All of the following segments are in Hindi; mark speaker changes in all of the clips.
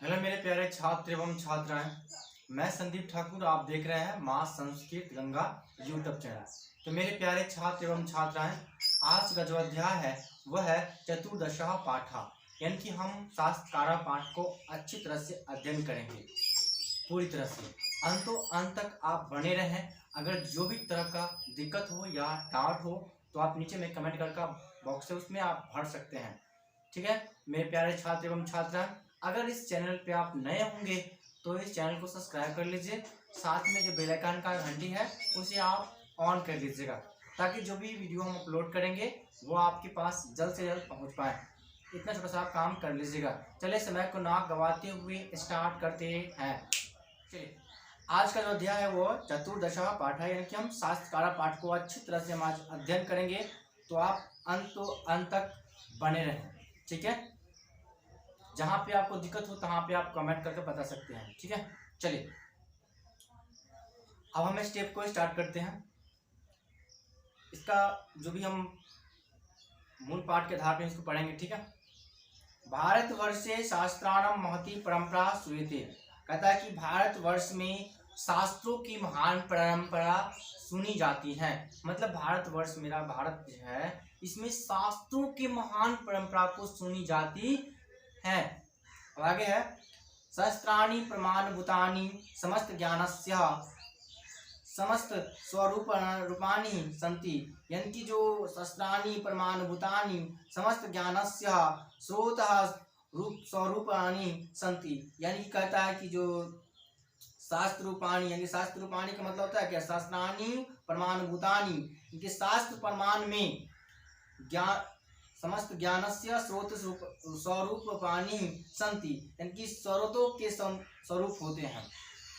Speaker 1: हेलो मेरे प्यारे छात्र एवं छात्राएं, मैं संदीप ठाकुर। आप देख रहे हैं माँ संस्कृत गंगा यूट्यूब चैनल। तो मेरे प्यारे छात्र एवं छात्राएं, आज का जो अध्याय है वह है चतुर्दशः पाठा, यानी कि हम शास्त्रकारा पाठ को अच्छी तरह से अध्ययन करेंगे, पूरी तरह से अंतों अंत तक आप बने रहें। अगर जो भी तरह का दिक्कत हो या डाउट हो तो आप नीचे में कमेंट करके बॉक्स है उसमें आप भर सकते हैं। ठीक है मेरे प्यारे छात्र एवं छात्राएं, अगर इस चैनल पे आप नए होंगे तो इस चैनल को सब्सक्राइब कर लीजिए, साथ में जो बेल आइकन का घंटी है उसे आप ऑन कर लीजिएगा, ताकि जो भी वीडियो हम अपलोड करेंगे वो आपके पास जल्द से जल्द पहुंच पाए। इतना छोटा सा आप काम कर लीजिएगा। चलिए समय को ना गवाते हुए स्टार्ट करते हैं। चलिए आज का जो अध्याय है वो चतुर्दशः पाठ है, यानी कि हम शास्त्रकारा पाठ को अच्छी तरह से हम आज अध्ययन करेंगे। तो आप अंत तक बने रहें। ठीक है, जहां पे आपको दिक्कत हो तहां पे आप कमेंट करके बता सकते हैं। ठीक है, चलिए अब हम स्टेप को स्टार्ट करते हैं। इसका जो भी हम मूल पाठ के आधार पर इसको पढ़ेंगे। ठीक है, भारतवर्षे शास्त्राणाम महती परंपरा श्रूयते। कहता है कि भारतवर्ष में शास्त्रों की महान परंपरा सुनी जाती है। मतलब भारतवर्ष, मेरा भारत जो है, इसमें शास्त्रों की महान परंपरा को सुनी जाती है। अब आगे है, सहस्त्राणि प्रमाणभूतानि समस्त ज्ञानस्य समस्त स्वरूप रूपाणी संति, यानी कि जो सहस्त्राणि प्रमाणभूतानि समस्त ज्ञानस्य स्रोतः रूप स्वरूपाणी संति, यानी कि कहता है कि जो शास्त्र रूपाणी, यानी शास्त्र रूपाणी का मतलब होता है क्या, शास्त्राणि प्रमाणभूतानि, इनके शास्त्र प्रमाण में ज्ञान समस्त ज्ञानस्य स्रोत स्वरूपाणी संति, यानी कि स्रोतों के स्वरूप होते हैं।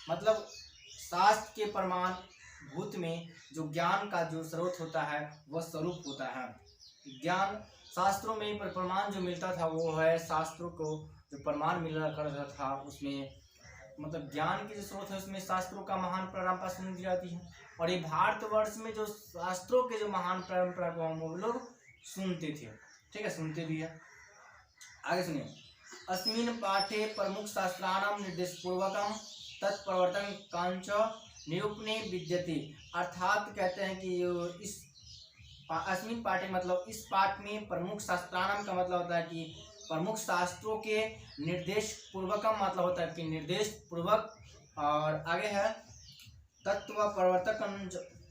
Speaker 1: मतलब शास्त्र के प्रमाण भूत में जो ज्ञान का जो स्रोत होता है वह स्वरूप होता है। ज्ञान शास्त्रों में प्रमाण जो मिलता था वो है, शास्त्रों को जो प्रमाण मिला करता था उसमें मतलब ज्ञान के जो स्रोत है उसमें शास्त्रों का महान परंपरा सुनी जाती है। और ये भारतवर्ष में जो शास्त्रों के जो महान परंपरा को हम लोग सुनते थे। ठीक है, सुनते भी है। आगे सुनिए, अस्मिन् पाठे प्रमुख शास्त्राणाम निर्देश पूर्वकम तत्प्रवर्तन कांच निरूपणे विद्यते। अर्थात कहते हैं कि इस अस्मिन् पाठे मतलब इस पाठ में प्रमुख शास्त्राणाम का मतलब होता है कि प्रमुख शास्त्रों के निर्देश पूर्वकम मतलब होता है कि निर्देश पूर्वक। और आगे है, तत्व प्रवर्तक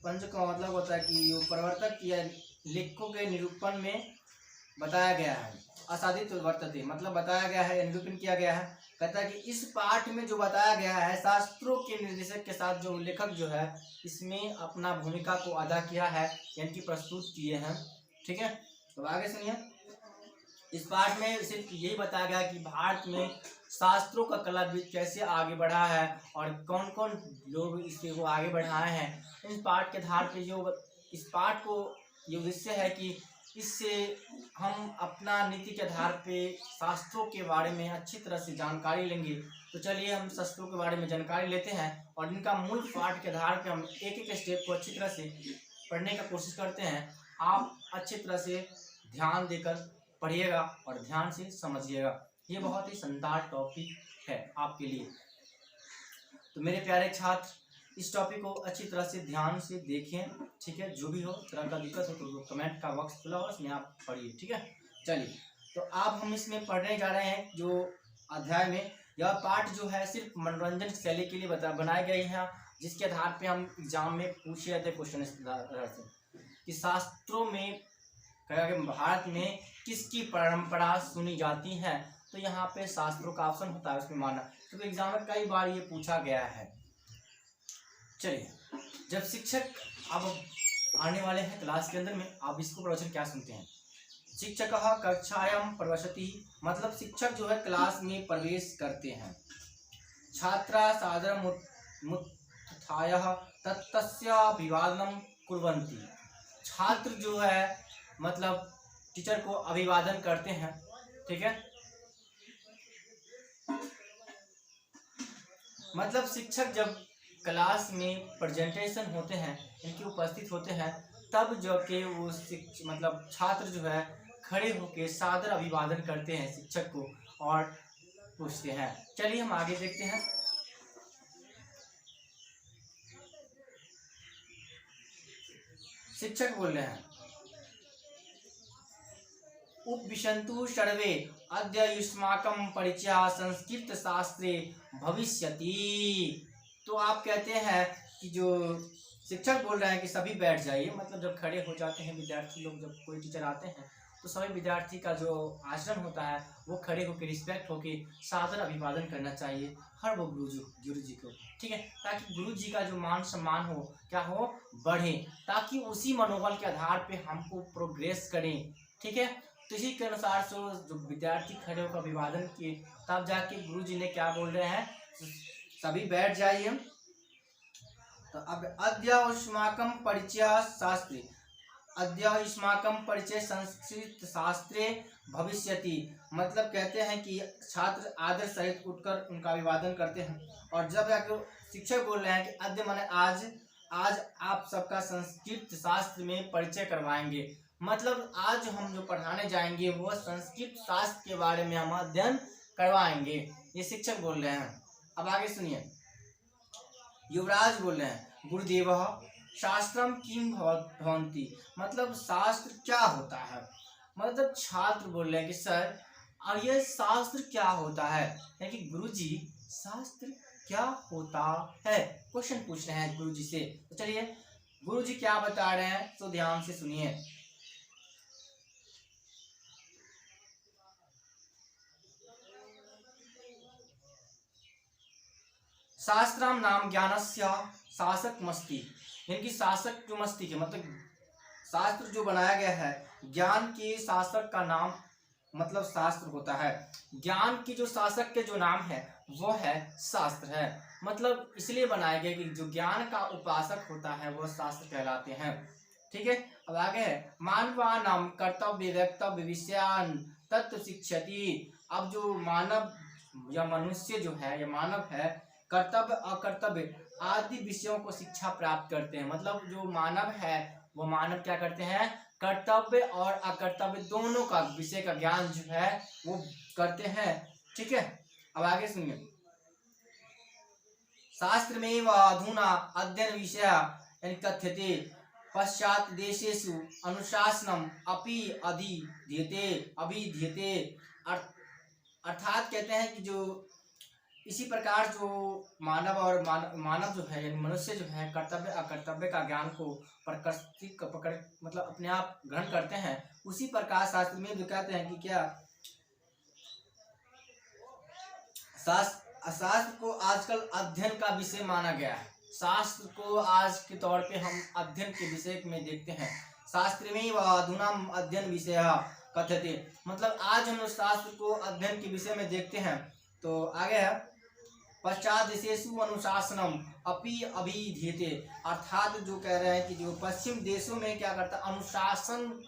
Speaker 1: पंच का मतलब होता है कि प्रवर्तक या लेखकों के निरूपण में बताया गया है। असाधित वर्तते मतलब बताया गया है, निरूपण किया गया है। कहता है कि इस पाठ में जो बताया गया है शास्त्रों के निर्देशक के साथ जो लेखक जो है इसमें अपना भूमिका को अदा किया है, यानी कि प्रस्तुत किए हैं। ठीक है, तो आगे सुनिए, इस पाठ में सिर्फ यही बताया गया कि भारत में शास्त्रों का कलाविद कैसे आगे बढ़ा है और कौन कौन लोग इसके को आगे बढ़ाए हैं। इस पाठ के आधार पर जो इस पाठ को ये उद्देश्य है कि इससे हम अपना नीति के आधार पे शास्त्रों के बारे में अच्छी तरह से जानकारी लेंगे। तो चलिए हम शास्त्रों के बारे में जानकारी लेते हैं और इनका मूल पाठ के आधार पे हम एक एक स्टेप को अच्छी तरह से पढ़ने का कोशिश करते हैं। आप अच्छी तरह से ध्यान देकर पढ़िएगा और ध्यान से समझिएगा। ये बहुत ही शानदार टॉपिक है आपके लिए। तो मेरे प्यारे छात्र, इस टॉपिक को अच्छी तरह से ध्यान से देखें। ठीक है, जो भी हो तरह का दिक्कत हो तो कमेंट का बॉक्स खुला हो, उसमें आप पढ़िए। ठीक है, चलिए तो आप हम इसमें पढ़ने जा रहे हैं जो अध्याय में। यह पाठ जो है सिर्फ मनोरंजन शैली के लिए बनाए गए हैं, जिसके आधार पे हम एग्जाम में पूछे जाते क्वेश्चन इस तरह से कि शास्त्रों में भारत में किसकी परंपरा सुनी जाती है। तो यहाँ पे शास्त्रों का ऑप्शन होता है उसमें माना, क्योंकि एग्जाम में कई बार ये पूछा गया है। चलिए, जब शिक्षक अब आने वाले हैं क्लास के अंदर में, आप इसको प्रवचन क्या सुनते हैं, शिक्षक कक्षायां प्रवेशति, मतलब शिक्षक जो है क्लास में प्रवेश करते हैं। छात्रा सादर मुत्थाय तत्तस्य अभिवादनं कुर्वन्ति, छात्र जो है मतलब टीचर को अभिवादन करते हैं। ठीक है, मतलब शिक्षक जब क्लास में प्रेजेंटेशन होते हैं, इनकी उपस्थित होते हैं, तब जो कि वो छात्र जो है खड़े होकर सादर अभिवादन करते हैं शिक्षक को और पूछते हैं। चलिए हम आगे देखते हैं। शिक्षक बोल रहे हैं, उपविशन्तु सर्वे अद्य युष्माकं परिचयः संस्कृत शास्त्रे भविष्यति। तो आप कहते हैं कि जो शिक्षक बोल रहे हैं कि सभी बैठ जाइए, मतलब जब खड़े हो जाते हैं विद्यार्थी लोग, जब कोई टीचर आते हैं तो सभी विद्यार्थी का जो आचरण होता है वो खड़े होकर रिस्पेक्ट होकर सादर अभिवादन करना चाहिए हर वो गुरु जी को, ठीक है, ताकि गुरु जी का जो मान सम्मान हो क्या हो, बढ़े, ताकि उसी मनोबल के आधार पे हमको प्रोग्रेस करें, ठीक है। तो इसी के अनुसार से जो विद्यार्थी खड़े होकर अभिवादन किए, तब जाके गुरु जी ने क्या बोल रहे हैं, सभी बैठ जाइए। तो अब अद्य युष्माकं परिचयः शास्त्रे, अद्य युष्माकं परिचय संस्कृत शास्त्रे भविष्यति, मतलब कहते हैं कि छात्र आदर सहित उठकर उनका अभिवादन करते हैं। और जब शिक्षक बोल रहे हैं कि अद्य माने आज, आज आप सबका संस्कृत शास्त्र में परिचय करवाएंगे, मतलब आज हम जो पढ़ाने जाएंगे वो संस्कृत शास्त्र के बारे में हम अध्ययन करवाएंगे, ये शिक्षक बोल रहे हैं। अब आगे सुनिए, युवराज बोल रहे हैं, गुरुदेवः शास्त्रम किम भवन्ति, मतलब शास्त्र क्या होता है, मतलब छात्र बोल रहे हैं कि सर और ये शास्त्र क्या होता है, यानी कि गुरुजी शास्त्र क्या होता है, क्वेश्चन पूछ रहे हैं गुरुजी से। तो चलिए गुरुजी क्या बता रहे हैं तो ध्यान से सुनिए। शास्त्रम नाम ज्ञानस्य शासकमस्ति, यानी कि शासक जो मस्ती के मतलब शास्त्र जो बनाया गया है, ज्ञान के शासक का नाम मतलब शास्त्र होता है, ज्ञान की जो शासक के जो नाम है वो है शास्त्र है, मतलब इसलिए बनाया गया कि जो ज्ञान का उपासक होता है वो शास्त्र कहलाते हैं, ठीक है। अब आगे है, मानवानां कर्तव्य वक्तव्य विषयान् तत्व शिक्षति, अब जो मानव या मनुष्य जो है या मानव है, कर्तव्य अकर्तव्य आदि विषयों को शिक्षा प्राप्त करते हैं, मतलब जो मानव है वो मानव क्या करते हैं, कर्तव्य और अकर्तव्य दोनों का विषय का ज्ञान जो है वो करते हैं, ठीक है। अब आगे सुनिए, शास्त्र में व अधुना अध्ययन विषय यानी कथ्यते पश्चात देशेषु अनुशासनम अपि अभिधीयते, अर्थात कहते हैं कि जो इसी प्रकार जो मानव और मानव जो है यानी मनुष्य जो है कर्तव्य अकर्तव्य का ज्ञान को पकड़ मतलब अपने आप ग्रहण करते हैं, उसी प्रकार शास्त्र में भी कहते हैं कि क्या शास्त्र को आजकल अध्ययन का विषय माना गया है, शास्त्र को आज के तौर पे हम अध्ययन के विषय में देखते हैं। शास्त्र में वह अधुना अध्ययन विषय कथ्यते, मतलब आज हम शास्त्र को अध्ययन के विषय में देखते हैं। तो आगे है, पश्चात देशेषु अनुशासनम अपि अभिधीयते, अर्थात जो कह रहे हैं कि जो पश्चिम देशों में क्या करता है, अनुशासन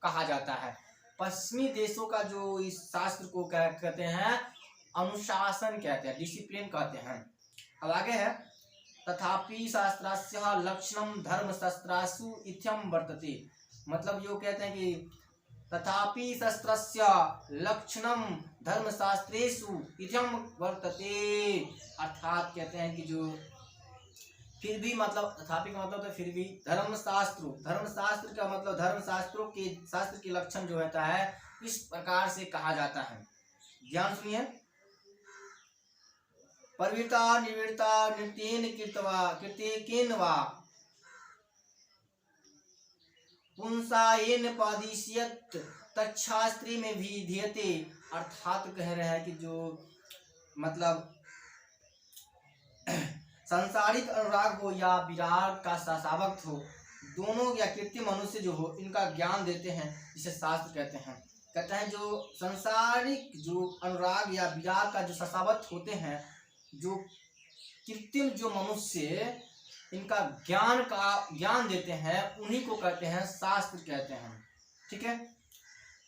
Speaker 1: कहा जाता है, पश्चिमी देशों का जो इस शास्त्र को क्या कहते हैं, अनुशासन कहते हैं, डिसिप्लिन कहते हैं। अब आगे है, तथापि शास्त्रस्य लक्षणम धर्मशास्त्रसु इत्यं वर्तते, मतलब यो कहते हैं कि तथापि शास्त्रस्य लक्षणम धर्मशास्त्रेषु इत्यं वर्तते, अर्थात कहते हैं कि जो फिर भी मतलब तथापि का मतलब तो फिर भी धर्मशास्त्र का मतलब धर्मशास्त्रों के शास्त्र के लक्षण जो होता है इस प्रकार से कहा जाता है। ध्यान सुनिए, प्रवृत्ता निवृत्ता नृत्येन कृत्येन वा पुंसायेन पादिष्यत तच्छास्त्री में भी धीयते, अर्थात कह रहे हैं कि जो मतलब संसारिक अनुराग हो या विराग का शासावक्त हो, दोनों या कृत्रिम मनुष्य जो हो इनका ज्ञान देते हैं, जिसे शास्त्र कहते हैं। कहते हैं जो संसारिक जो अनुराग या विराग का जो शासावक्त होते हैं, जो कृत्रिम जो मनुष्य इनका ज्ञान देते हैं, उन्हीं को कहते हैं शास्त्र कहते हैं, ठीक है।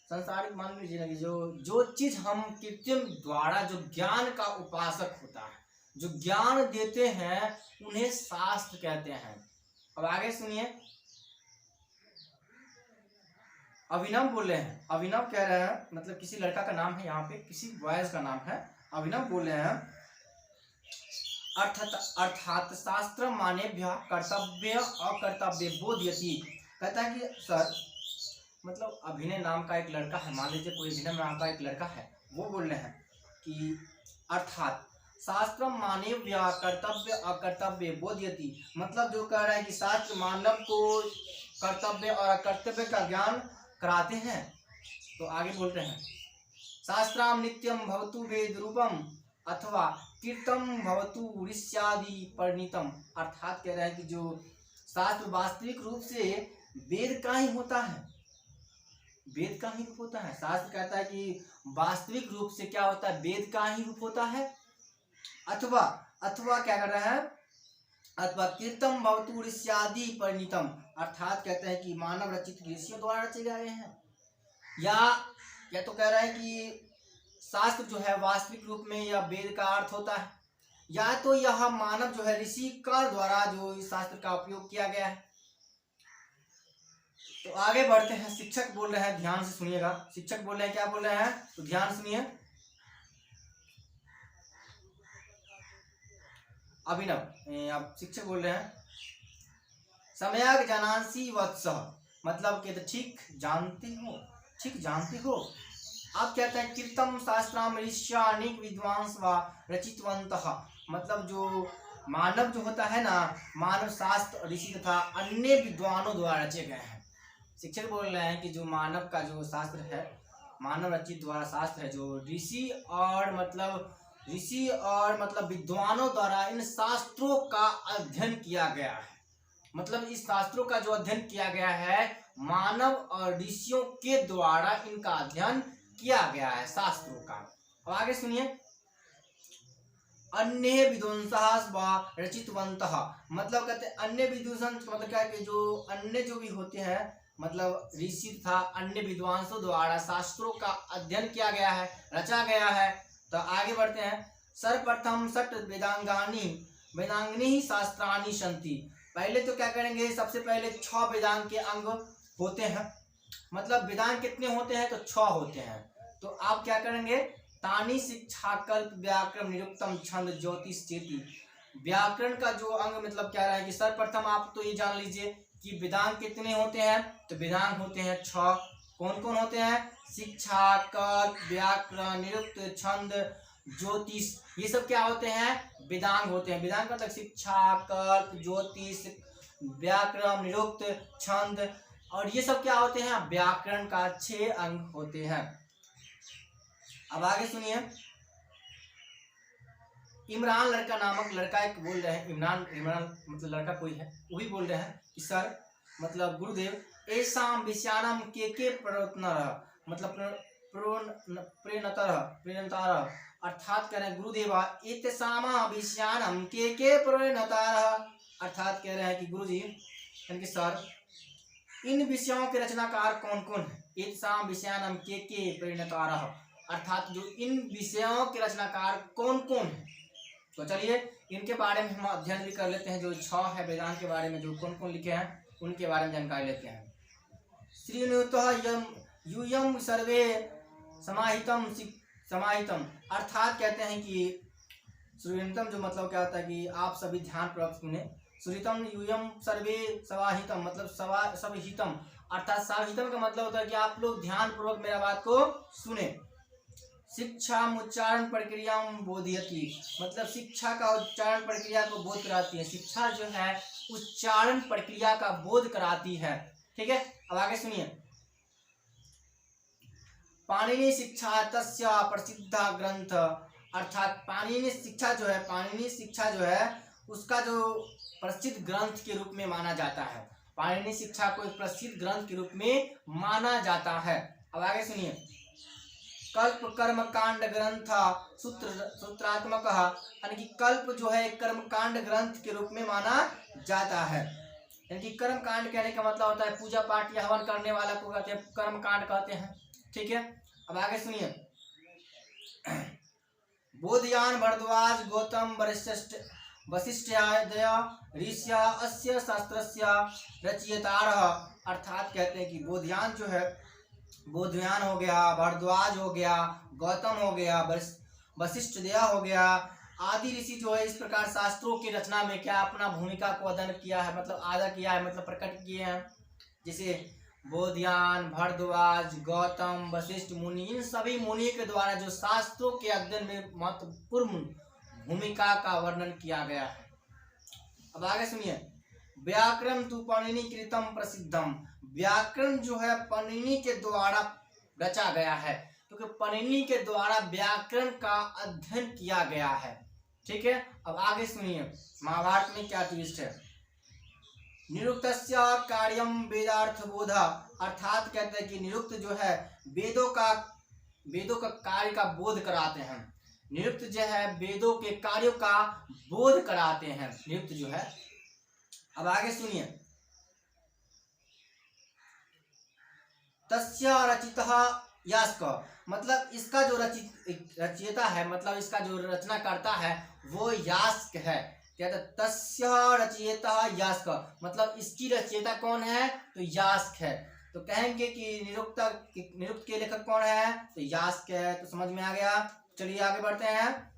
Speaker 1: संसारिक मान लीजिए कि जो चीज हम कृत्रिम द्वारा जो ज्ञान का उपासक होता है, जो ज्ञान देते हैं, उन्हें शास्त्र कहते हैं। अब आगे सुनिए, अभिनव बोल रहे हैं, अभिनव कह रहे हैं मतलब किसी लड़का का नाम है, यहाँ पे किसी बॉयज का नाम है अभिनव बोल रहे हैं अर्थात शास्त्र मानेभ्य कर्तव्य अकर्तव्य बोधयति। कहता है कि सर मतलब अभिनय नाम का एक लड़का है, मान लीजिए कोई अभिनव नाम का एक लड़का है, वो बोल रहे हैं कि अर्थात शास्त्र मानेव्य कर्तव्य अकर्तव्य बोधयति, मतलब जो कह रहा है कि शास्त्र मानव को कर्तव्य और अकर्तव्य का ज्ञान कराते हैं। तो आगे बोलते हैं शास्त्राम नित्यम भवतु वेद रूपम अथवा कीर्तम भवतु ऋष्यादि परिणीतम, अर्थात कह रहा है कि जो शास्त्र वास्तविक रूप से वेद का ही होता है, वेद का ही रूप होता है। शास्त्र कहता है कि वास्तविक रूप से क्या होता है, वेद का ही रूप होता है। अथवा क्या कर रहा है, अथवा कीर्तम भवतु ऋष्यादि परिणीतम, अर्थात कहते हैं कि मानव रचित ऋषियों द्वारा रचे गए हैं। या तो कह रहा है कि शास्त्र जो है वास्तविक रूप में यह वेद का अर्थ होता है, या तो यह मानव जो है ऋषि का द्वारा जो इस शास्त्र का उपयोग किया गया है। तो आगे बढ़ते हैं, शिक्षक बोल रहे हैं, ध्यान से सुनिएगा। शिक्षक बोल रहे हैं, क्या बोल रहे हैं, तो ध्यान सुनिए। अभिनव आप शिक्षक बोल रहे हैं सम्यक जानांसी वत्स, मतलब कहते ठीक जानते हो। आप कहते हैं कीर्तम शास्त्राम ऋष्या अनेक विद्वांस व रचितवन्तः, मतलब जो मानव जो होता है ना, मानव शास्त्र ऋषि तथा अन्य विद्वानों द्वारा रचे गए हैं। शिक्षक बोल रहे हैं कि जो मानव का जो शास्त्र है, मानव रचित द्वारा शास्त्र है, जो ऋषि और मतलब विद्वानों द्वारा इन शास्त्रों का अध्ययन किया गया है। मतलब इस शास्त्रों का जो अध्ययन किया गया है, मानव और ऋषियों के द्वारा इनका अध्ययन किया गया है शास्त्रों का। अब आगे सुनिए, अन्य विद्वांसः व रचितवन्तः, मतलब कहते हैं अन्य विद्वांस, मतलब क्या है कि जो अन्य जो भी होते हैं, मतलब ऋषि था अन्य विद्वांसों द्वारा शास्त्रों का अध्ययन किया गया है, रचा गया है। तो आगे बढ़ते हैं, सर्वप्रथम षट वेदांगिनी शास्त्राणि सन्ति, पहले तो क्या करेंगे, सबसे पहले 6 वेदांग के अंग होते हैं। मतलब वेदांग कितने होते हैं, तो 6 होते हैं। तो आप क्या करेंगे, तानी शिक्षा कल्प व्याकरण निरुक्तम छंद ज्योतिष चेती, व्याकरण का जो अंग मतलब क्या रहा है कि सर्वप्रथम आप तो ये जान लीजिए कि वेदांग कितने होते हैं, तो वेदांग होते हैं 6। कौन कौन होते हैं, शिक्षा कल्प व्याकरण निरुक्त छंद ज्योतिष, ये सब क्या होते हैं, वेदांग होते हैं। वेदांग मतलब शिक्षा कल्प ज्योतिष व्याकरण निरुक्त छंद, और ये सब क्या होते हैं, व्याकरण का 6 अंग होते हैं। अब आगे सुनिए, इमरान लड़का नामक लड़का एक बोल रहे हैं, इमरान मतलब लड़का कोई है, वही बोल रहे हैं कि सर मतलब गुरुदेव ऐसाम विषयानम के प्रवर्तनरः, मतलब प्रेरणतारः, अर्थात कह रहे हैं गुरुदेवा एतेषाम विषयानम के प्रेरणतारः, अर्थात कह रहे हैं कि गुरुजी यानी कि सर इन विषयों के रचनाकार कौन कौन है, एतेषाम विषयानम के प्रेरणतारः, अर्थात जो इन विषयों के रचनाकार कौन कौन है। तो चलिए इनके बारे में हम अध्ययन भी कर लेते हैं, जो 6 है वेदांत के बारे में जो कौन कौन लिखे हैं उनके बारे में जानकारी लेते हैं। श्रीनुतः यूयम सर्वे समाहितम, अर्थात कहते हैं कि श्रीनुतम जो मतलब क्या होता है कि आप सभी ध्यान पूर्वक सुने, श्रीतम यूयम सर्वे समाहितम मतलब सविहितम, अर्थात सविहितम का मतलब होता है कि आप लोग ध्यान पूर्वक मेरा बात को सुने। शिक्षा उच्चारण प्रक्रिया बोधयति, मतलब शिक्षा का उच्चारण प्रक्रिया को बोध कराती है, शिक्षा जो है उच्चारण प्रक्रिया का बोध कराती है। ठीक है, अब आगे सुनिए, पाणिनि शिक्षा तस्य प्रसिद्ध ग्रंथ, अर्थात पाणिनि शिक्षा जो है उसका जो प्रसिद्ध ग्रंथ के रूप में माना जाता है, पाणिनि शिक्षा को एक प्रसिद्ध ग्रंथ के रूप में माना जाता है। अब आगे सुनिए, कल्प कर्म कांड ग्रंथ सूत्रात्मक, यानी कि कल्प जो है कर्म कांड ग्रंथ के रूप में माना जाता है। यानी कि कर्म कांड कहने का मतलब होता है पूजा पाठ या हवन करने वाला को कहते हैं कर्म कांड कहते हैं। ठीक है, अब आगे सुनिए, बोधयान भरद्वाज गौतम वशिष्ठादय ऋषिया अस्य शास्त्रस्य रचयितारः, अर्थात कहते हैं कि बोधयान हो गया, भरद्वाज हो गया, गौतम हो गया, वशिष्ठ दया हो गया, आदि ऋषि जो है इस प्रकार शास्त्रों की रचना में क्या अपना भूमिका को अदन किया है, मतलब आधा किया है, मतलब प्रकट किए हैं। जैसे बोधियान, भरद्वाज, गौतम, वशिष्ठ मुनि, इन सभी मुनि के द्वारा जो शास्त्रों के अध्ययन में महत्वपूर्ण भूमिका का वर्णन किया गया है। अब आगे सुनिए, व्याकरण तु पाणिनि कृतम प्रसिद्धम। व्याकरण जो है पाणिनि के द्वारा रचा गया है, क्योंकि पाणिनि के द्वारा व्याकरण का अध्ययन किया गया है। ठीक है, अब आगे सुनिए महाभारत में क्या ट्विस्ट है। निरुक्तस्य कार्यम वेदार्थ बोधा, अर्थात कहते हैं कि निरुक्त जो है वेदों का कार्य का बोध कराते हैं। निरुक्त जो है वेदों के कार्यों का बोध कराते हैं, निरुक्त जो है। अब आगे सुनिए, तस्य रचितः यास्क, मतलब इसका जो रचयिता है, मतलब इसका जो रचना करता है वो यास्क है। कहते तस्य रचयिता यास्क, मतलब इसकी रचयिता कौन है, तो यास्क है। तो कहेंगे कि निरुक्त के लेखक कौन है, तो यास्क है। तो समझ में आ गया। चलिए आगे बढ़ते हैं।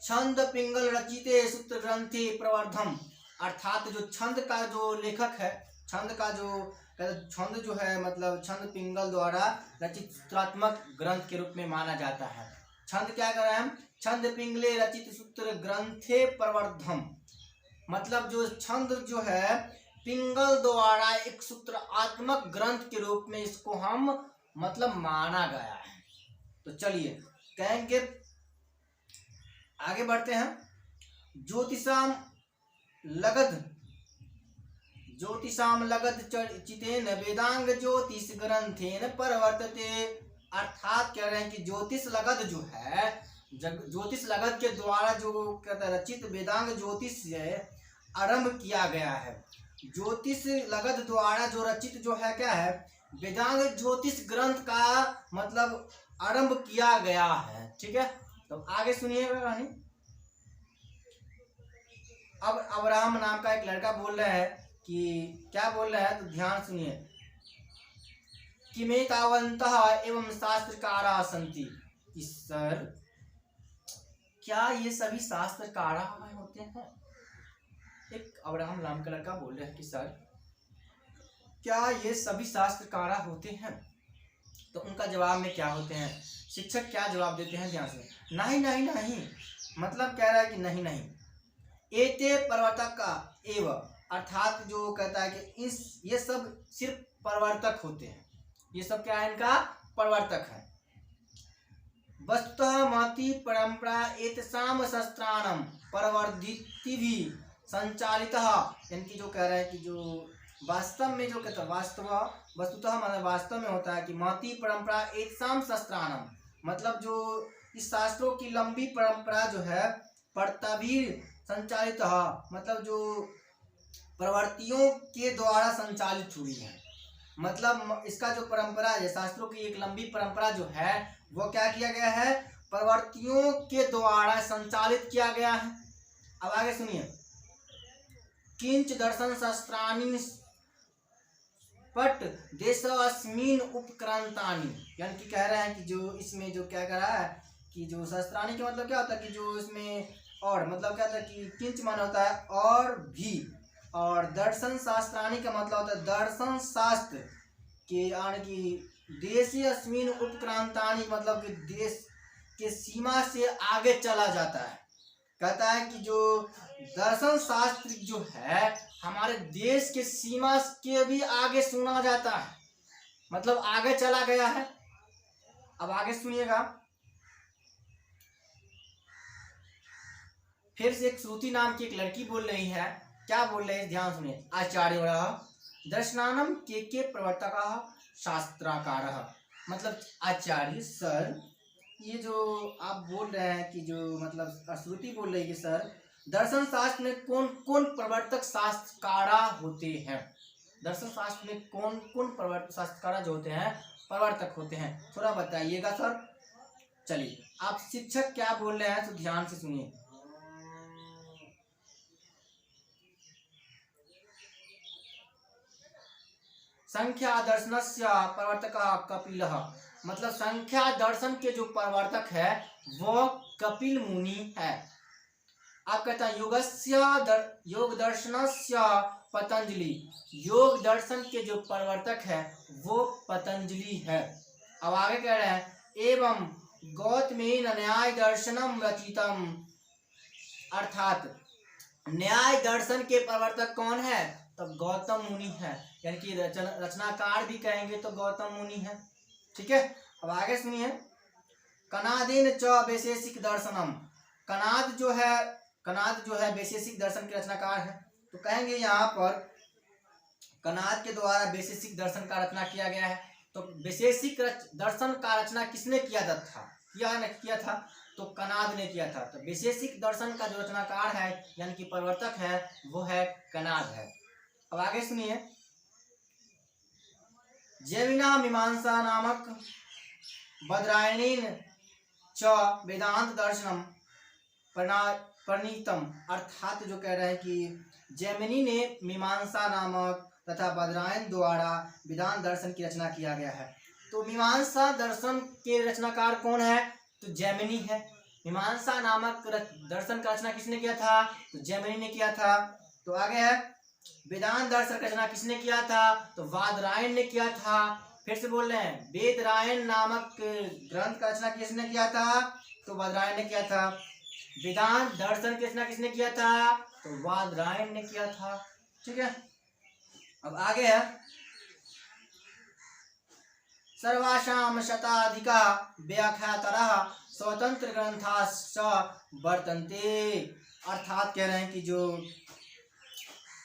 Speaker 1: छंद पिंगल रचिते सूत्र ग्रंथि प्रवर्धम, अर्थात जो छंद का जो लेखक है, छंद जो है मतलब छंद पिंगल द्वारा रचित सूत्रात्मक ग्रंथ के रूप में माना जाता है। छंद क्या कर रहे हैं हम, छंद पिंगले रचित सूत्र ग्रंथे प्रवर्धम, मतलब जो छंद जो है पिंगल द्वारा एक सूत्रात्मक ग्रंथ के रूप में इसको हम मतलब माना गया है। तो चलिए कहेंगे, आगे बढ़ते हैं। ज्योतिषाम लगद चितेन वेदांग ज्योतिष ग्रंथेन परवर्तते, अर्थात कह रहे हैं कि ज्योतिष लगद जो है, ज्योतिष लगद के द्वारा जो कहता है रचित वेदांग ज्योतिष आरंभ किया गया है। ज्योतिष लगद द्वारा जो रचित जो है क्या है, वेदांग ज्योतिष ग्रंथ का मतलब आरंभ किया गया है। ठीक है, तो आगे सुनिएगा। अब अब्राहम नाम का एक लड़का बोल रहा है कि क्या बोल रहा है, तो ध्यान सुनिए। किमेतावन्तः एवं शास्त्रकारा सन्ति, सर क्या ये सभी शास्त्रकारा होते हैं। एक अब्राहम नाम का लड़का बोल रहा है कि सर क्या ये सभी शास्त्रकारा होते हैं। तो उनका जवाब में क्या होते हैं, शिक्षक क्या जवाब देते हैं, ध्यान से। नहीं नहीं नहीं, मतलब कह रहा है कि नहीं नहीं, एते प्रवर्तक का एव, अर्थात जो कहता है कि ये सब सिर्फ प्रवर्तक होते हैं, ये सब क्या है, इनका प्रवर्तक है। वस्तुतः महती परंपरा एतसाम शस्त्राणम परवर्धिति भी संचालितः, यानी जो कह रहे हैं कि जो वास्तव में जो कहता है वस्तुतः मतलब वास्तव में होता है कि महती परंपरा एतसाम शस्त्राणम, मतलब जो इस शास्त्रों की लंबी परंपरा जो है परतवीर संचालित, मतलब जो प्रवर्तियों के द्वारा संचालित हुई है। मतलब इसका जो परंपरा है, शास्त्रों की एक लंबी परंपरा जो है वो क्या किया गया है, प्रवर्तियों के द्वारा संचालित किया गया है। अब आगे सुनिए। किंच दर्शन शास्त्राणि पट देशस्मिन् उपक्रांतानि, यानी कि कह रहे हैं कि जो इसमें जो क्या कह रहा है कि जो शास्त्राणि का मतलब क्या होता है कि जो इसमें और मतलब क्या होता है कि किंच माना होता है और भी, और दर्शन शास्त्राणि का मतलब होता है दर्शन शास्त्र के, यानी कि देशी अस्मिन उपक्रांतानि, मतलब कि देश के सीमा से आगे चला जाता है। कहता है कि जो दर्शन शास्त्र जो है हमारे देश के सीमा के भी आगे सुना जाता है, मतलब आगे चला गया है। अब आगे सुनिएगा, फिर से एक श्रुति नाम की एक लड़की बोल रही है, क्या बोल रही है, ध्यान सुनिए। आचार्य दर्शनानम के प्रवर्तक शास्त्राकार, मतलब आचार्य सर ये जो आप बोल रहे हैं कि जो मतलब श्रुति बोल रही है कि सर दर्शन शास्त्र में कौन कौन प्रवर्तक शास्त्रकारा होते हैं, दर्शन शास्त्र में कौन कौन प्रवर्तक शास्त्रकारा जो होते हैं प्रवर्तक होते हैं, थोड़ा बताइएगा सर। चलिए आप शिक्षक क्या बोल रहे हैं तो ध्यान से सुनिए। संख्या दर्शनस्य प्रवर्तक कपिलः, मतलब संख्या दर्शन के जो प्रवर्तक है वो कपिल मुनि है। आप कहते हैं योग दर्शनस्य पतंजलि, योग दर्शन के जो प्रवर्तक है वो पतंजलि है। अब आगे कह रहे हैं एवं गौतमेन न्याय दर्शनम रचितम, अर्थात न्याय दर्शन के प्रवर्तक कौन है? तो गौतम मुनि है, यानी कि रचनाकार भी कहेंगे तो गौतम मुनि है। ठीक है, अब आगे सुनिए। कनादेन च वैशेषिक दर्शनम, कनाद जो है वैशेषिक दर्शन के रचनाकार है। तो कहेंगे यहाँ पर कनाद के द्वारा वैशेषिक दर्शन का रचना किया गया है। तो वैशेषिक दर्शन का रचना किसने किया था? तो कनाद ने किया था। तो वैशेषिक दर्शन का जो रचनाकार है यानी कि प्रवर्तक है वो है कनाद है। अब आगे सुनिए। जैमिना मीमांसा नामक बद्रायणेन च वेदांत दर्शनम प्रणीतम, अर्थात जो कह रहे हैं कि जैमिनी ने मीमांसा नामक तथा बद्रायण द्वारा वेदांत दर्शन की रचना किया गया है। तो मीमांसा दर्शन के रचनाकार कौन है? तो जैमिनी है। मीमांसा नामक दर्शन का रचना किसने किया था? तो जैमिनी ने किया था। तो आगे है वेदांत दर्शन का रचना किसने किया था? तो बादरायण ने किया था। फिर से बोल रहे हैं, वेदरायण नामक ग्रंथ का रचना किसने किया था? तो बादरायण ने किया था। वेदांत दर्शन की रचना किसने किया था? तो बादरायण ने किया था। ठीक है, अब आगे है सर्वासाम शताधिका व्याख्यातरः स्वतंत्र ग्रंथाश्च वर्तन्ते, अर्थात कह रहे हैं कि जो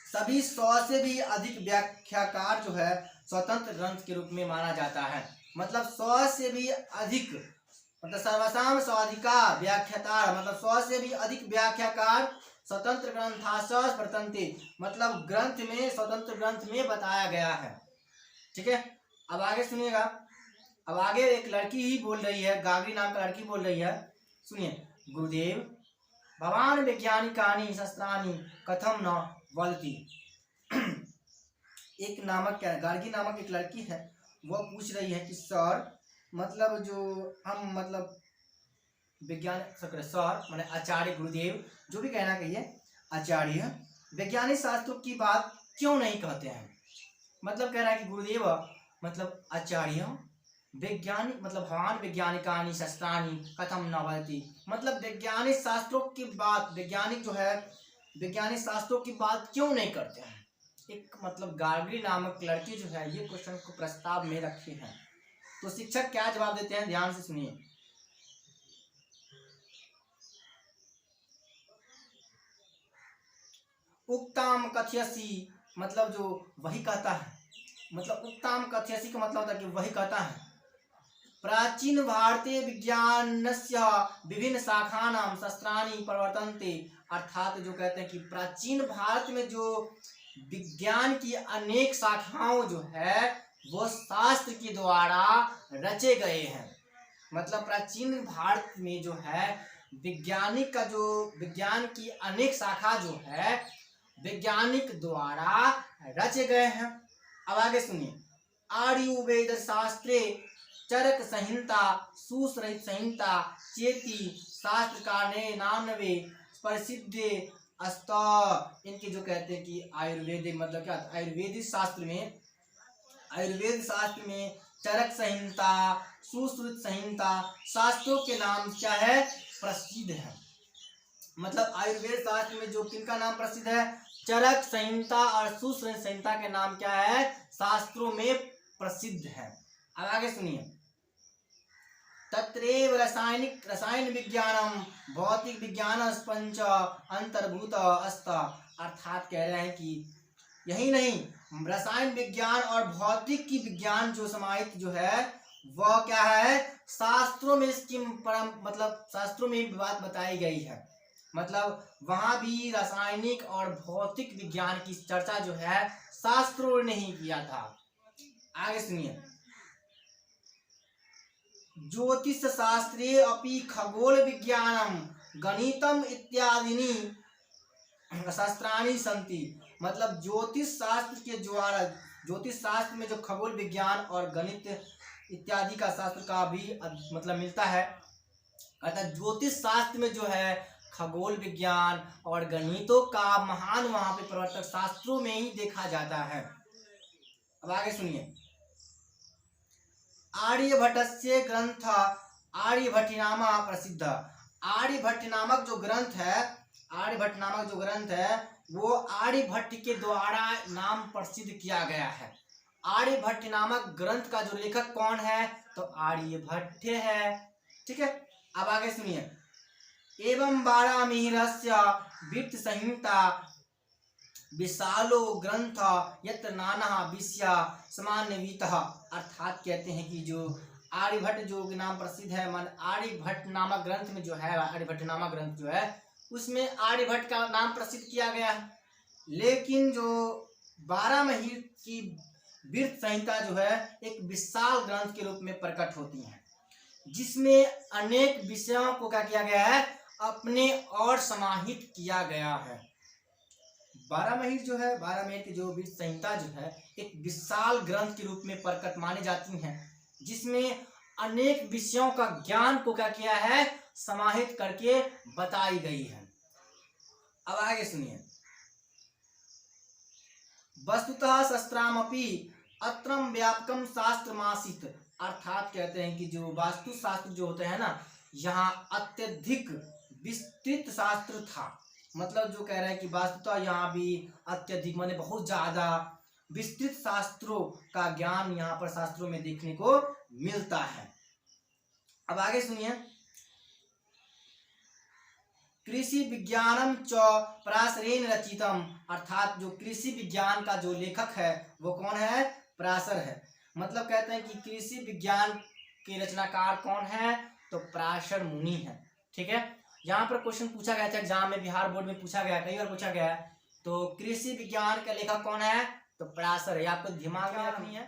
Speaker 1: सभी 100 से भी अधिक व्याख्याकार जो है स्वतंत्र ग्रंथ के रूप में माना जाता है। मतलब 100 से भी अधिक, मतलब सर्वसाम स्वाधिका व्याख्याकार, मतलब 100 से भी अधिक व्याख्याकार स्वतंत्र ग्रंथाश्च वर्तन्ते, मतलब ग्रंथ में स्वतंत्र ग्रंथ में बताया गया है। ठीक है, अब आगे सुनिएगा। अब आगे एक लड़की ही बोल रही है, गागरी नाम का लड़की बोल रही है। सुनिए। गुरुदेव भवान वैज्ञानिकानि शस्त्राणि कथम न वदति। एक नामक क्या गार्गी नामक एक लड़की है, वो पूछ रही है कि सर मतलब जो हम मतलब विज्ञान सर माने आचार्य गुरुदेव जो भी कहना कहिए, आचार्य वैज्ञानिक शास्त्रों की बात क्यों नहीं कहते हैं? मतलब कह रहा है कि गुरुदेव मतलब आचार्य वैज्ञानिक मतलब भगवान वैज्ञानिकानि शस्त्राणि कथम न वदति, मतलब वैज्ञानिक शास्त्रों की बात, वैज्ञानिक जो है वैज्ञानिक शास्त्रों की बात क्यों नहीं करते हैं? एक मतलब गार्गी नामक लड़की जो है ये क्वेश्चन को प्रस्ताव में रखे हैं। तो शिक्षक क्या जवाब देते हैं, ध्यान से सुनिए। उक्ताम कथयसी, मतलब जो वही कहता है, मतलब उक्ताम कथयसी का मतलब होता है कि वही कहता है। प्राचीन भारतीय विज्ञानस्य विभिन्न शाखानां शस्त्राणि प्रवर्तन्ते, अर्थात जो कहते हैं कि प्राचीन भारत में जो विज्ञान की अनेक शाखाओं जो है वो शास्त्र के द्वारा रचे गए हैं। मतलब प्राचीन भारत में जो है विज्ञानिक का जो विज्ञान की अनेक शाखा जो है वैज्ञानिक द्वारा रचे गए हैं। अब आगे सुनिए। आयुर्वेद शास्त्रे चरक संहिता सुश्रहित संहिता चेती शास्त्रकारणे नामनवे प्रसिद्धे अस्त, इनके जो कहते हैं कि आयुर्वेद मतलब क्या, आयुर्वेद शास्त्र में चरक संहिता सुश्रुत संहिता शास्त्रों के नाम क्या है, प्रसिद्ध है। मतलब आयुर्वेद शास्त्र में जो किनका नाम प्रसिद्ध है, चरक संहिता और सुश्रुत संहिता के नाम क्या है, शास्त्रों में प्रसिद्ध है। अब आगे सुनिए। तत्रैव रसायन विज्ञानम भौतिक विज्ञान पंच अंतर्भूत अस्त, अर्थात कह रहे हैं कि यही नहीं रसायन विज्ञान और भौतिक की विज्ञान जो समाहित जो है वह क्या है, शास्त्रों में इसकी मतलब शास्त्रों में बात बताई गई है। मतलब वहां भी रासायनिक और भौतिक विज्ञान की चर्चा जो है शास्त्रों ने ही किया था। आगे सुनिए। ज्योतिष शास्त्रे अपि खगोल विज्ञानम गणितम इत्यादिनी शास्त्राणि सन्ति, मतलब ज्योतिष शास्त्र के द्वारा ज्योतिष शास्त्र में जो खगोल विज्ञान और गणित इत्यादि का शास्त्र का भी मतलब मिलता है। अतः ज्योतिष शास्त्र में जो है खगोल विज्ञान और गणितों का महान वहां पे प्रवर्तक शास्त्रों में ही देखा जाता है। अब आगे सुनिए, आर्यभट्टस्य ग्रंथ आर्यभट्टिनामा प्रसिद्ध। आर्यभट्ट नामक जो ग्रंथ है वो आर्यभट्ट के द्वारा नाम प्रसिद्ध किया गया है। आर्यभट्ट नामक ग्रंथ का जो लेखक कौन है? तो आर्यभट्ट है। ठीक है, अब आगे सुनिए, एवं वारामिहिरस्य वृत्त संहिता विशालो ग्रंथ यत्र नाना विषया समान्वितः। अर्थात कहते हैं कि जो आर्यभट्ट जो नाम प्रसिद्ध है, मान आर्यभट्ट नामक ग्रंथ में जो है, आर्यभट्ट नामक ग्रंथ जो है उसमें आर्यभट्ट का नाम प्रसिद्ध किया गया है। लेकिन जो बारहमाही की वृत्त संहिता जो है एक विशाल ग्रंथ के रूप में प्रकट होती है, जिसमें अनेक विषयों को क्या किया गया है, अपने और समाहित किया गया है। बारहमाही जो है, बारहमाही की जो वृत्त संहिता जो है एक विशाल ग्रंथ के रूप में प्रकट मानी जाती है, जिसमें अनेक विषयों का ज्ञान को क्या किया है, समाहित करके बताई गई है। अब आगे सुनिए, वस्तुतः शस्त्रामपि अत्रम व्यापकम शास्त्रमासीत। अर्थात कहते हैं कि जो वास्तु शास्त्र जो होते हैं ना, यहाँ अत्यधिक विस्तृत शास्त्र था। मतलब जो कह रहे हैं कि वास्तुतः यहाँ भी अत्यधिक माने बहुत ज्यादा विस्तृत शास्त्रों का ज्ञान यहाँ पर शास्त्रों में देखने को मिलता है। अब आगे सुनिए, कृषि विज्ञानम च पराशरेण रचितम। अर्थात जो कृषि विज्ञान का जो लेखक है वो कौन है, पराशर है। मतलब कहते हैं कि कृषि विज्ञान के रचनाकार कौन है, तो पराशर मुनि है। ठीक है, यहाँ पर क्वेश्चन पूछा गया था एग्जाम में, बिहार बोर्ड में पूछा गया, कई बार पूछा गया है। तो कृषि विज्ञान का लेखक कौन है, तो पराशर है। आपको दिमाग में रखनी है,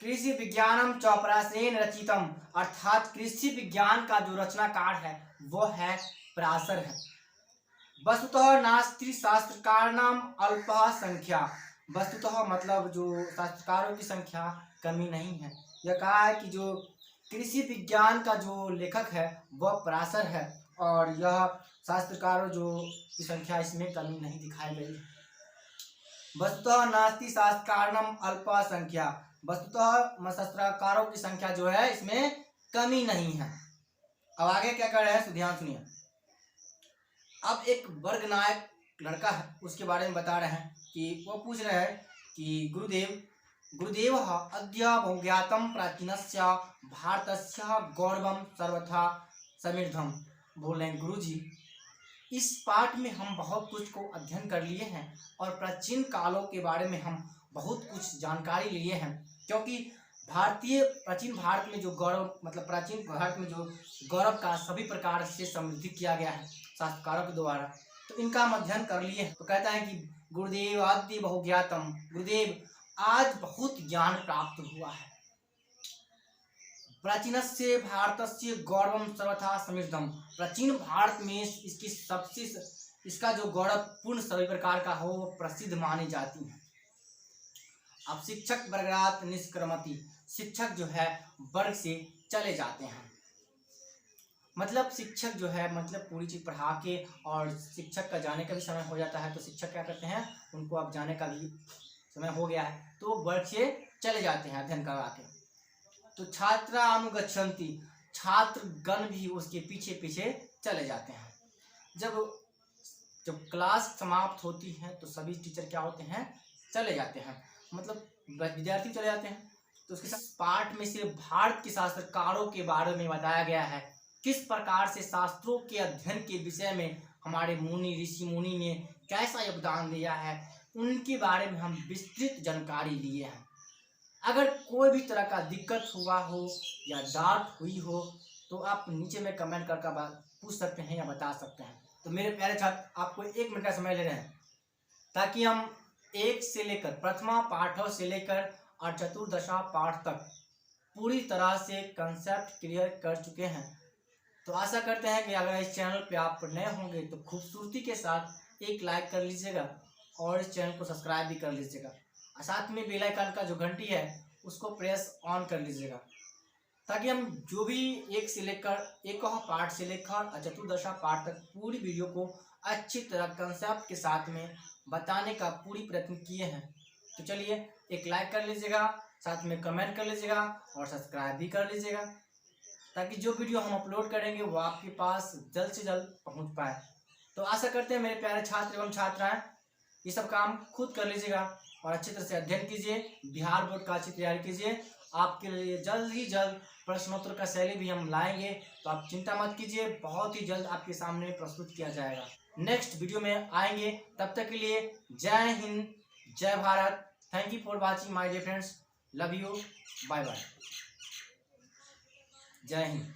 Speaker 1: कृषि विज्ञानम च पराशरेण रचितम। अर्थात कृषि विज्ञान का जो रचनाकार है वो है पराशर है। वस्तुतः नास्ति शास्त्रकार नाम अल्पा संख्या। वस्तुतः मतलब जो शास्त्रकारों की संख्या कमी नहीं है। यह कहा है कि जो कृषि विज्ञान का जो लेखक है वह पराशर है, और यह शास्त्रकारों जो की संख्या इसमें कमी नहीं दिखाई गई। वस्तुतः नास्ति शास्त्रकारनम अल्पा संख्या। वस्तुतः शास्त्रकारों की संख्या जो है इसमें कमी नहीं है। अब आगे क्या कर रहे हैं, ध्यान सुनिए। अब एक वर्ग नायक लड़का है, उसके बारे में बता रहे हैं कि वो पूछ रहे हैं कि गुरुदेव अद्य बहुज्ञातम प्राचीनस्य भारतस्य गौरवम सर्वथा समृद्धम। बोल रहे हैं गुरुजी, इस पाठ में हम बहुत कुछ को अध्ययन कर लिए हैं और प्राचीन कालों के बारे में हम बहुत कुछ जानकारी लिए हैं, क्योंकि प्राचीन भारत में जो गौरव मतलब प्राचीन भारत में जो गौरव का सभी प्रकार से समृद्धि किया गया है शास्त्रकारों के द्वारा, तो इनका हम अध्ययन कर लिए हैं। तो कहता है कि गुरुदेव आदि बहुज्ञातम, गुरुदेव आज बहुत ज्ञान प्राप्त हुआ है। प्राचीनस्य भारतस्य गौरवम सर्वथा समृद्धम। प्राचीन भारत में इसका जो गौरव पूर्ण सभी प्रकार का हो वो प्रसिद्ध मानी जाती है। अब शिक्षक वर्गात निष्क्रमति। शिक्षक जो है वर्ग से चले जाते हैं। मतलब शिक्षक जो है मतलब पूरी चीज पढ़ा के और शिक्षक का जाने का भी समय हो जाता है, तो शिक्षक क्या करते हैं, उनको अब जाने का भी समय हो गया है तो वर्ग से चले जाते हैं अध्ययन करा के। तो छात्रा अनुगच्छन्ति। छात्र गण भी उसके पीछे पीछे चले जाते हैं। जब क्लास समाप्त होती है तो सभी टीचर क्या होते हैं, चले जाते हैं, मतलब विद्यार्थी चले जाते हैं। तो उसके साथ पाठ में सिर्फ भारत के शास्त्रकारों के बारे में बताया गया है, किस प्रकार से शास्त्रों के अध्ययन के विषय में हमारे मुनि ऋषि मुनि ने कैसा योगदान दिया है, उनके बारे में हम विस्तृत जानकारी लिए हैं। अगर कोई भी तरह का दिक्कत हुआ हो या डाउट हुई हो तो आप नीचे में कमेंट करके पूछ सकते हैं या बता सकते हैं। तो मेरे प्यारे छात्र, आपको 1 मिनट का समय ले रहे हैं ताकि हम 1 से लेकर प्रथमा पाठों से लेकर और चतुर्दशा पाठ तक पूरी तरह से कंसेप्ट क्लियर कर चुके हैं। तो आशा करते हैं कि अगर इस चैनल पे आप नए होंगे तो खूबसूरती के साथ एक लाइक कर लीजिएगा और इस चैनल को सब्सक्राइब भी कर लीजिएगा। साथ में बेल आइकन का जो घंटी है उसको प्रेस ऑन कर लीजिएगा, ताकि हम जो भी एक से लेकर एक पार्ट से लेकर चतुर्दशा पार्ट तक पूरी वीडियो को अच्छी तरह कंसेप्ट के साथ में बताने का पूरी प्रयत्न किए हैं। तो चलिए एक लाइक कर लीजिएगा, साथ में कमेंट कर लीजिएगा और सब्सक्राइब भी कर लीजिएगा, ताकि जो वीडियो हम अपलोड करेंगे वो आपके पास जल्द से जल्द पहुंच पाए। तो आशा करते हैं मेरे प्यारे छात्र एवं छात्राएं ये सब काम खुद कर लीजिएगा और अच्छी तरह से अध्ययन कीजिए, बिहार बोर्ड का अच्छी तैयारी कीजिए। आपके लिए जल्द ही जल्द प्रश्नोत्तर का शैली भी हम लाएंगे, तो आप चिंता मत कीजिए, बहुत ही जल्द आपके सामने प्रस्तुत किया जाएगा। नेक्स्ट वीडियो में आएंगे, तब तक के लिए जय हिंद, जय Bharat. Thank you for watching my dear friends, love you, bye bye, जय हिंद।